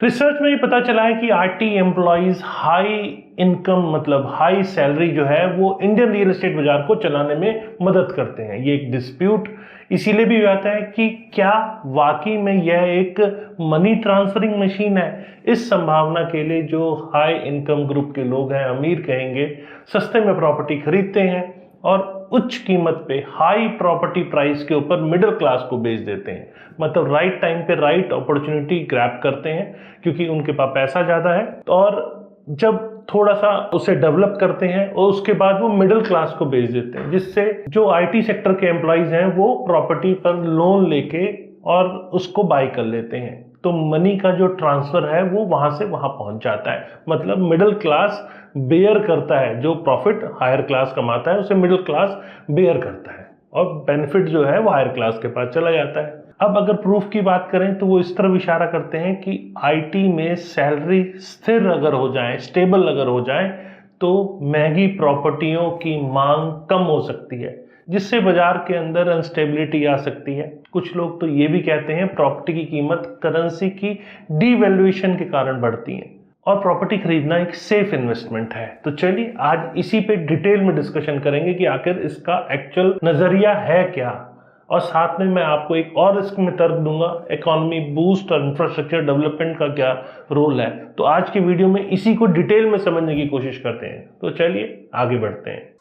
Research में ये पता चला है कि आईटी एम्प्लॉइज हाई इनकम मतलब हाई सैलरी जो है वो इंडियन रियल एस्टेट बाजार को चलाने में मदद करते हैं। ये एक डिस्प्यूट इसीलिए भी आता है कि क्या वाकई में यह एक मनी ट्रांसफरिंग मशीन है। इस संभावना के लिए जो हाई इनकम ग्रुप के लोग हैं, अमीर कहेंगे, सस्ते में प्रॉपर्टी खरीदते हैं और उच्च कीमत पे हाई प्रॉपर्टी प्राइस के ऊपर मिडिल क्लास को बेच देते हैं। मतलब राइट टाइम पे राइट अपॉर्चुनिटी ग्रैब करते हैं क्योंकि उनके पास पैसा ज़्यादा है, और जब थोड़ा सा उसे डेवलप करते हैं और उसके बाद वो मिडिल क्लास को बेच देते हैं, जिससे जो आईटी सेक्टर के एम्प्लॉइज हैं वो प्रॉपर्टी पर लोन लेके और उसको बाय कर लेते हैं। तो मनी का जो ट्रांसफर है वो वहां से वहां पहुंच जाता है। मतलब मिडिल क्लास बेयर करता है, जो प्रॉफिट हायर क्लास कमाता है उसे मिडिल क्लास बेयर करता है और बेनिफिट जो है वो हायर क्लास के पास चला जाता है। अब अगर प्रूफ की बात करें तो वो इस तरफ इशारा करते हैं कि आईटी में सैलरी स्थिर अगर हो जाए, स्टेबल अगर हो जाए, तो महंगी प्रॉपर्टियों की मांग कम हो सकती है, जिससे बाजार के अंदर अनस्टेबिलिटी आ सकती है। कुछ लोग तो ये भी कहते हैं प्रॉपर्टी की कीमत करेंसी की डीवैल्यूएशन के कारण बढ़ती है और प्रॉपर्टी खरीदना एक सेफ इन्वेस्टमेंट है। तो चलिए आज इसी पे डिटेल में डिस्कशन करेंगे कि आखिर इसका एक्चुअल नजरिया है क्या, और साथ में मैं आपको एक और इसमें तर्क दूंगा इकोनॉमी बूस्ट और इंफ्रास्ट्रक्चर डेवलपमेंट का क्या रोल है। तो आज की वीडियो में इसी को डिटेल में समझने की कोशिश करते हैं। तो चलिए आगे बढ़ते हैं।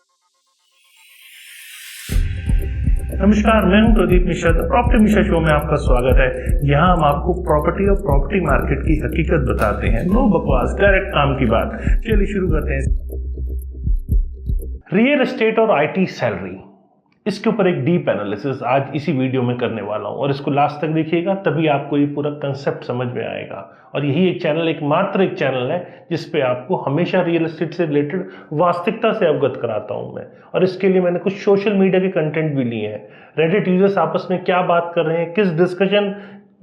नमस्कार, मैं हूं प्रदीप मिश्रा। प्रॉपर्टी मिश्रा शो में आपका स्वागत है। यहाँ हम आपको प्रॉपर्टी और प्रॉपर्टी मार्केट की हकीकत बताते हैं। नो बकवास, डायरेक्ट काम की बात। चलिए शुरू करते हैं। रियल एस्टेट और आईटी सैलरी, इसके ऊपर एक डीप एनालिसिस आज इसी वीडियो में करने वाला हूं और इसको लास्ट तक देखिएगा, तभी आपको ये पूरा कंसेप्ट समझ में आएगा। और यही एक चैनल, एकमात्र एक चैनल है जिस पे आपको हमेशा रियल एस्टेट से रिलेटेड वास्तविकता से अवगत कराता हूं मैं। और इसके लिए मैंने कुछ सोशल मीडिया के कंटेंट भी लिए हैं। रेडिट यूजर्स आपस में क्या बात कर रहे हैं, किस डिस्कशन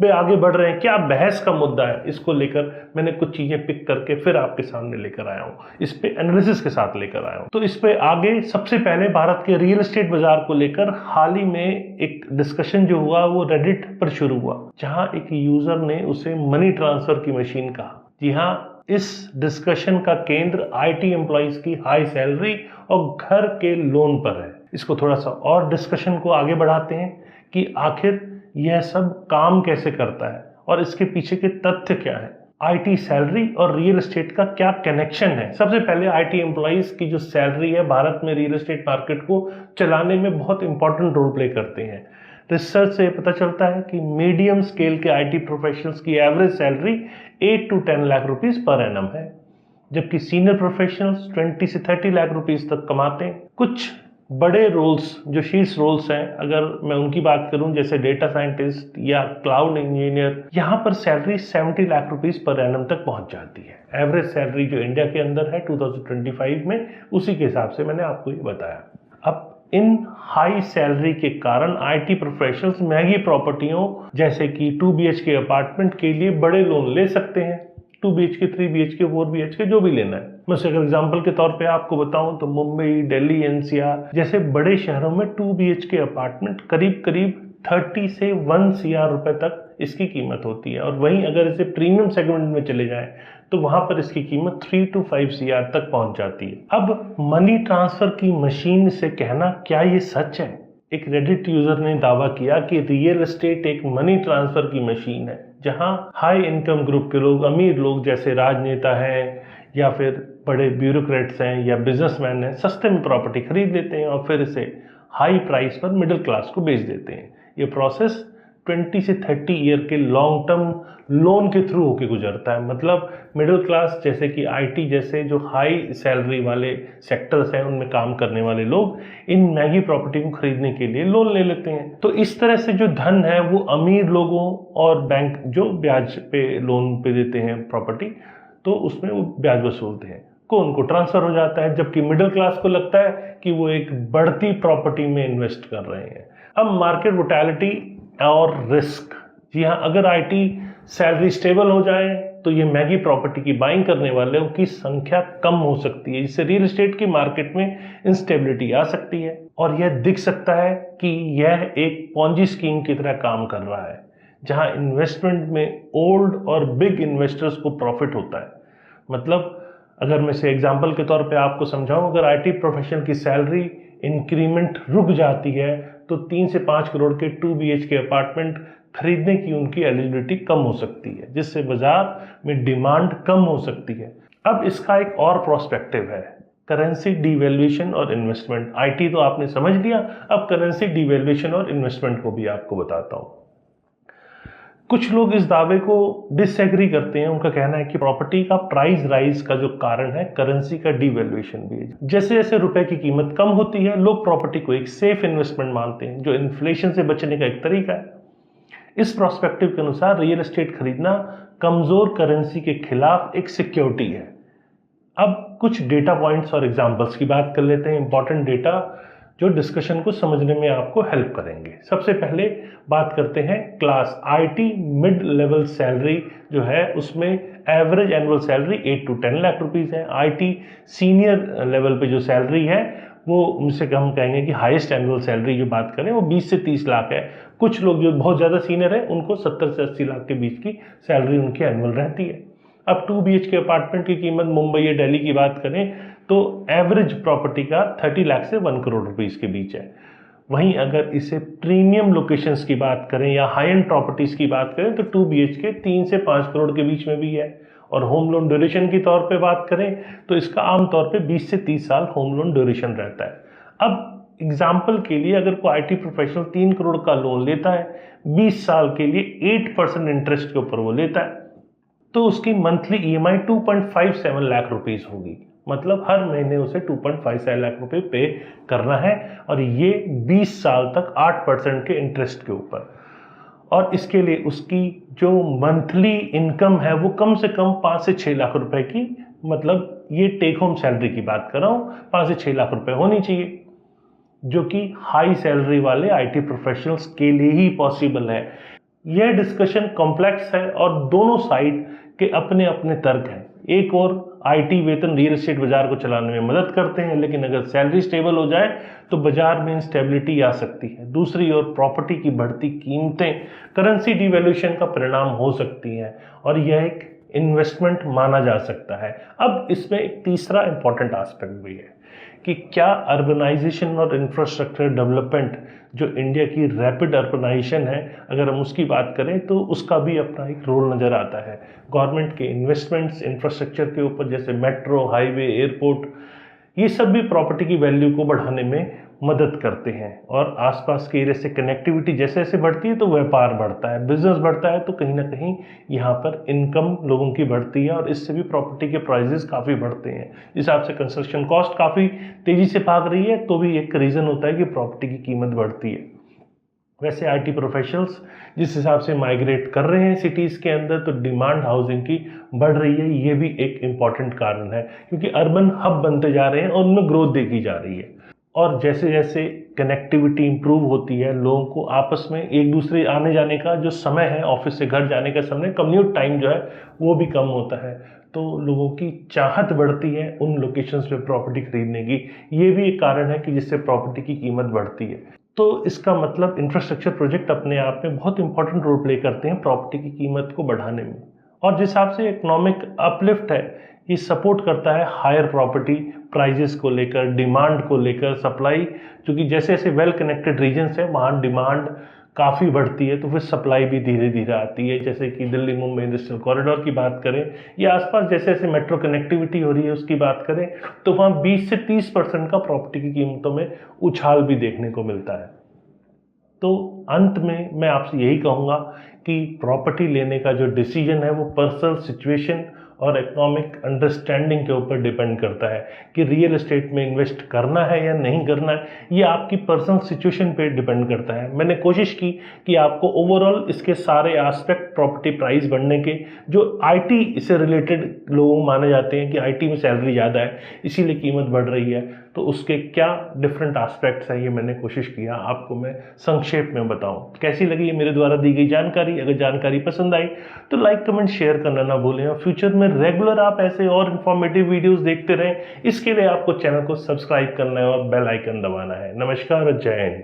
पे आगे बढ़ रहे हैं, क्या बहस का मुद्दा है, इसको लेकर मैंने कुछ चीजें पिक करके फिर आपके सामने लेकर आया हूं। इस पे एनालिसिस के साथ लेकर आया हूं। तो इस पे आगे सबसे पहले भारत के रियल एस्टेट बाजार को लेकर हाल ही में एक डिस्कशन जो हुआ वो रेडिट पर शुरू हुआ, जहां एक यूजर ने उसे मनी ट्रांसफर की मशीन कहा। जी हाँ, इस डिस्कशन का केंद्र आईटी एम्प्लॉइज की हाई सैलरी और घर के लोन पर है। इसको थोड़ा सा और डिस्कशन को आगे बढ़ाते हैं कि आखिर यह सब काम कैसे करता है और इसके पीछे के तथ्य क्या है। आईटी सैलरी और रियल एस्टेट का क्या कनेक्शन है। सबसे पहले आईटी एम्प्लॉइज की जो सैलरी है भारत में रियल एस्टेट मार्केट को चलाने में बहुत इंपॉर्टेंट रोल प्ले करते हैं। रिसर्च से पता चलता है कि मीडियम स्केल के आईटी प्रोफेशनल्स की average salary 8 to 10 lakh rupees per annum है, जबकि सीनियर प्रोफेशनल्स 20 से 30 लाख रुपीस तक कमाते हैं। कुछ बड़े रोल्स जो शीर्ष रोल्स हैं, अगर मैं उनकी बात करूं, जैसे डेटा साइंटिस्ट या क्लाउड इंजीनियर, यहाँ पर salary 70 lakh rupees per annum तक पहुंच जाती है। एवरेज सैलरी जो इंडिया के अंदर है 2025 में, उसी के हिसाब से मैंने आपको ये बताया। अब इन हाई सैलरी के कारण आईटी प्रोफेशनल्स महंगी प्रॉपर्टियों जैसे कि 2 BHK अपार्टमेंट के लिए बड़े लोन ले सकते हैं। 2 BHK, 3 BHK, 4 BHK जो भी लेना है। मैं अगर एग्जांपल के तौर पे आपको बताऊं तो मुंबई, दिल्ली, NCR जैसे बड़े शहरों में 2 BHK अपार्टमेंट करीब 30 से 1 CR रुपए तक इसकी कीमत होती है। और वहीं अगर इसे प्रीमियम सेगमेंट में चले जाएं तो वहां पर इसकी कीमत 3 to 5 CR तक पहुंच जाती है। अब मनी ट्रांसफर की मशीन से कहना, क्या ये सच है? एक रेडिट यूजर ने दावा किया कि रियल एस्टेट एक मनी ट्रांसफर की मशीन है, जहां हाई इनकम ग्रुप के लोग, अमीर लोग जैसे राजनेता हैं या फिर बड़े ब्यूरोक्रेट्स हैं या बिजनेसमैन हैं, सस्ते में प्रॉपर्टी खरीद लेते हैं और फिर इसे हाई प्राइस पर मिडिल क्लास को बेच देते हैं। ये प्रोसेस 20 से 30 ईयर के लॉन्ग टर्म लोन के थ्रू होके गुजरता है। मतलब मिडिल क्लास जैसे कि आईटी जैसे जो हाई सैलरी वाले सेक्टर्स हैं, उनमें काम करने वाले लोग इन महंगी प्रॉपर्टी को खरीदने के लिए लोन ले लेते हैं। तो इस तरह से जो धन है वो अमीर लोगों और बैंक जो ब्याज पे लोन पे देते हैं प्रॉपर्टी, तो उसमें वो ब्याज वसूलते हैं, को उनको ट्रांसफर हो जाता है, जबकि मिडिल क्लास को लगता है कि वो एक बढ़ती प्रॉपर्टी में इन्वेस्ट कर रहे हैं। अब मार्केट वोलेटिलिटी और रिस्क। जी हाँ, अगर आईटी सैलरी स्टेबल हो जाए तो ये महंगी प्रॉपर्टी की बाइंग करने वालों की संख्या कम हो सकती है, जिससे रियल एस्टेट की मार्केट में इंस्टेबिलिटी आ सकती है और यह दिख सकता है कि यह एक पॉन्जी स्कीम की तरह काम कर रहा है, जहां इन्वेस्टमेंट में ओल्ड और बिग इन्वेस्टर्स को प्रॉफिट होता है। मतलब अगर मैं से एग्जांपल के तौर पे आपको समझाऊं, अगर आईटी प्रोफेशनल की सैलरी इंक्रीमेंट रुक जाती है तो 3 से 5 करोड़ के 2 BHK अपार्टमेंट खरीदने की उनकी एलिजिबिलिटी कम हो सकती है, जिससे बाजार में डिमांड कम हो सकती है। अब इसका एक और प्रोस्पेक्टिव है, करेंसी डिवैल्यूएशन और इन्वेस्टमेंट। आईटी तो आपने समझ लिया, अब करेंसी डिवैल्यूएशन और इन्वेस्टमेंट को भी आपको बताता हूं। कुछ लोग इस दावे को डिसएग्री करते हैं। उनका कहना है कि प्रॉपर्टी का प्राइस राइज का जो कारण है करेंसी का डिवैल्यूएशन भी है। जैसे जैसे रुपए की कीमत कम होती है, लोग प्रॉपर्टी को एक सेफ इन्वेस्टमेंट मानते हैं, जो इन्फ्लेशन से बचने का एक तरीका है। इस प्रोस्पेक्टिव के अनुसार रियल एस्टेट खरीदना कमजोर करेंसी के खिलाफ एक सिक्योरिटी है। अब कुछ डेटा पॉइंट्स और एग्जांपल्स की बात कर लेते हैं, इंपॉर्टेंट डेटा जो डिस्कशन को समझने में आपको हेल्प करेंगे। सबसे पहले बात करते हैं class IT mid level salary जो है, उसमें average annual salary 8 to 10 lakh rupees है। आईटी सीनियर लेवल पे जो सैलरी है वो उनसे हम कहेंगे कि हाईएस्ट एनुअल सैलरी जो बात करें वो 20 से 30 लाख है। कुछ लोग जो बहुत ज़्यादा सीनियर है उनको 70 से 80 लाख के बीच की सैलरी उनकी एनुअल रहती है। अब 2 BHK अपार्टमेंट की कीमत मुंबई या दिल्ली की बात करें तो एवरेज प्रॉपर्टी का 30 लाख से 1 करोड़ रुपीस के बीच है। वहीं अगर इसे प्रीमियम लोकेशंस की बात करें या हाई एंड प्रॉपर्टीज की बात करें तो 2 BHK 3 से 5 करोड़ के बीच में भी है। और होम लोन ड्यूरेशन की तौर पे बात करें तो इसका आमतौर पे 20 से 30 साल होम लोन ड्यूरेशन रहता है। अब एग्जाम्पल के लिए अगर कोई आईटी प्रोफेशनल 3 करोड़ का लोन लेता है, 20 साल के लिए 8% इंटरेस्ट के ऊपर वो लेता है, तो उसकी मंथली EMI 2.57 लाख रुपीस होगी। मतलब हर महीने उसे 2.57 लाख रुपए पे करना है, और ये 20 साल तक 8% के इंटरेस्ट के ऊपर। और इसके लिए उसकी जो मंथली इनकम है वो कम से कम 5 से 6 लाख रुपए की, मतलब ये टेक होम सैलरी की बात कर रहा हूँ, 5 से 6 लाख रुपए होनी चाहिए, जो कि हाई सैलरी वाले आईटी प्रोफेशनल्स के लिए ही पॉसिबल है। यह डिस्कशन कॉम्प्लेक्स है और दोनों साइड के अपने अपने तर्क हैं। एक और आईटी वेतन रियल एस्टेट बाजार को चलाने में मदद करते हैं, लेकिन अगर सैलरी स्टेबल हो जाए तो बाजार में इंस्टेबिलिटी आ सकती है। दूसरी ओर प्रॉपर्टी की बढ़ती कीमतें करेंसी डिवैल्यूएशन का परिणाम हो सकती हैं, और यह एक इन्वेस्टमेंट माना जा सकता है। अब इसमें एक तीसरा इंपॉर्टेंट एस्पेक्ट भी है कि क्या अर्बनाइजेशन और इंफ्रास्ट्रक्चर डेवलपमेंट, जो इंडिया की रैपिड अर्बनाइजेशन है, अगर हम उसकी बात करें तो उसका भी अपना एक रोल नज़र आता है। गवर्नमेंट के इन्वेस्टमेंट्स इंफ्रास्ट्रक्चर के ऊपर, जैसे मेट्रो, हाईवे, एयरपोर्ट, ये सब भी प्रॉपर्टी की वैल्यू को बढ़ाने में मदद करते हैं। और आसपास के एरिया से कनेक्टिविटी जैसे जैसे बढ़ती है तो व्यापार बढ़ता है, बिजनेस बढ़ता है, तो कहीं ना कहीं यहाँ पर इनकम लोगों की बढ़ती है, और इससे भी प्रॉपर्टी के प्राइजेस काफ़ी बढ़ते हैं। जिस हिसाब से कंस्ट्रक्शन कॉस्ट काफ़ी तेज़ी से भाग रही है, तो भी एक रीज़न होता है कि प्रॉपर्टी की कीमत बढ़ती है। वैसे आईटी प्रोफेशनल्स जिस हिसाब से माइग्रेट कर रहे हैं सिटीज़ के अंदर, तो डिमांड हाउसिंग की बढ़ रही है। ये भी एक इम्पॉर्टेंट कारण है, क्योंकि अर्बन हब बनते जा रहे हैं और उनमें ग्रोथ देखी जा रही है। और जैसे जैसे कनेक्टिविटी इंप्रूव होती है, लोगों को आपस में एक दूसरे आने जाने का जो समय है, ऑफिस से घर जाने का समय, कम्यूट टाइम जो है वो भी कम होता है, तो लोगों की चाहत बढ़ती है उन लोकेशंस पे प्रॉपर्टी खरीदने की। ये भी एक कारण है कि जिससे प्रॉपर्टी की कीमत बढ़ती है। तो इसका मतलब इंफ्रास्ट्रक्चर प्रोजेक्ट अपने आप में बहुत इंपॉर्टेंट रोल प्ले करते हैं प्रॉपर्टी की कीमत को बढ़ाने में। और जिस हिसाब से इकोनॉमिक अपलिफ्ट है, ये सपोर्ट करता है हायर प्रॉपर्टी प्राइजेस को लेकर, डिमांड को लेकर, सप्लाई, क्योंकि जैसे जैसे वेल कनेक्टेड रीजन्स है वहाँ डिमांड काफ़ी बढ़ती है, तो फिर सप्लाई भी धीरे धीरे आती है। जैसे कि दिल्ली मुंबई इंडस्ट्रियल कॉरिडोर की बात करें, या आसपास जैसे जैसे मेट्रो कनेक्टिविटी हो रही है उसकी बात करें, तो वहाँ 20 से 30% का प्रॉपर्टी की कीमतों में उछाल भी देखने को मिलता है। तो अंत में मैं आपसे यही कहूँगा कि प्रॉपर्टी लेने का जो डिसीजन है वो पर्सनल सिचुएशन और इकोनॉमिक अंडरस्टैंडिंग के ऊपर डिपेंड करता है कि रियल एस्टेट में इन्वेस्ट करना है या नहीं करना है। ये आपकी पर्सनल सिचुएशन पे डिपेंड करता है। मैंने कोशिश की कि आपको ओवरऑल इसके सारे एस्पेक्ट, प्रॉपर्टी प्राइस बढ़ने के, जो आईटी से रिलेटेड लोग माने जाते हैं कि आईटी में सैलरी ज़्यादा है इसीलिए कीमत बढ़ रही है, तो उसके क्या डिफरेंट एस्पेक्ट्स हैं, ये मैंने कोशिश किया आपको मैं संक्षेप में बताऊं। कैसी लगी ये मेरे द्वारा दी गई जानकारी? अगर जानकारी पसंद आई तो लाइक, कमेंट, शेयर करना ना भूलें, और फ्यूचर में रेगुलर आप ऐसे और इन्फॉर्मेटिव वीडियोस देखते रहें। इसके लिए आपको चैनल को सब्सक्राइब करना है और बेल आइकन दबाना है। नमस्कार और जय हिंद।